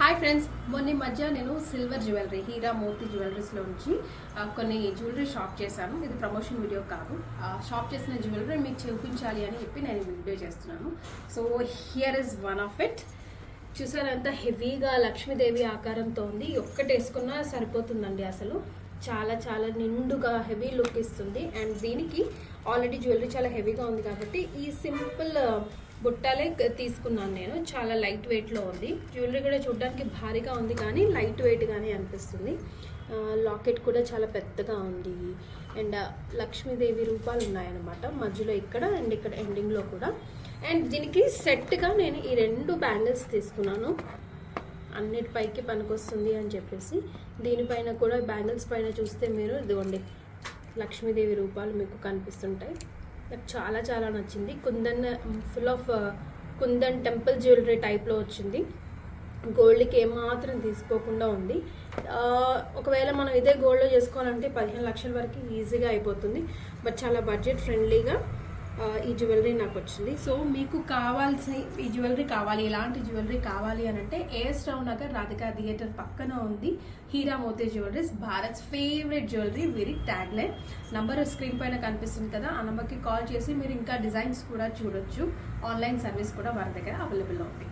Hi friends, మొన్న మధ్య నేను సిల్వర్ జ్యువెలరీ హీరా మోతీ జ్యువెలరీస్లో నుంచి కొన్ని జ్యువెలరీ షాప్ చేశాను. ఇది ప్రమోషన్ వీడియో కాదు. షాప్ చేసిన జ్యువెలరీ మీకు చూపించాలి అని చెప్పి నేను వీడియో చేస్తున్నాను. So here is one of it. చూసారంత హెవీగా లక్ష్మీదేవి ఆకారంతో ఉంది. ఒక్కటి వేసుకున్నా సరిపోతుందండి. అసలు చాలా చాలా నిండుగా హెవీ లుక్ ఇస్తుంది. అండ్ దీనికి ఆల్రెడీ జ్యువెలరీ చాలా హెవీగా ఉంది కాబట్టి ఈ సింపుల్ బుట్టాలే తీసుకున్నాను నేను. చాలా లైట్ వెయిట్లో ఉంది. జ్యువెలరీ కూడా చూడడానికి భారీగా ఉంది కానీ లైట్ వెయిట్గానే అనిపిస్తుంది. లాకెట్ కూడా చాలా పెద్దగా ఉంది. అండ్ లక్ష్మీదేవి రూపాలు ఉన్నాయన్నమాట మధ్యలో ఇక్కడ అండ్ ఇక్కడ ఎండింగ్లో కూడా. అండ్ దీనికి సెట్గా నేను ఈ 2 బ్యాంగిల్స్ తీసుకున్నాను. అన్నిటిపైకి పనికొస్తుంది అని చెప్పేసి. దీనిపైన కూడా బ్యాంగిల్స్ పైన చూస్తే మీరు ఇదిగోండి లక్ష్మీదేవి రూపాలు మీకు కనిపిస్తుంటాయి. నాకు చాలా చాలా నచ్చింది. Kundan full of kundan temple jewellery టైప్లో వచ్చింది. గోల్డ్కి ఏమాత్రం తీసుకోకుండా ఉంది. ఒకవేళ మనం ఇదే గోల్డ్లో చేసుకోవాలంటే 15 లక్షల వరకు ఈజీగా అయిపోతుంది. బట్ చాలా బడ్జెట్ ఫ్రెండ్లీగా ఈ జ్యువెలరీ నాకు వచ్చింది. సో మీకు కావాల్సిన ఈ జ్యువెలరీ కావాలి, ఇలాంటి జ్యువెలరీ కావాలి అని అంటే AS town Nagar Radhika theatre పక్కన ఉంది Heera Moti jewelleries, Bharat's favourite jewellery. వీరి ట్యాగ్ లైన్ నంబర్ స్క్రీన్ పైన కనిపిస్తుంది కదా, ఆ నెంబర్కి కాల్ చేసి మీరు ఇంకా డిజైన్స్ కూడా చూడొచ్చు. ఆన్లైన్ సర్వీస్ కూడా వారి దగ్గర అవైలబుల్లో ఉంది.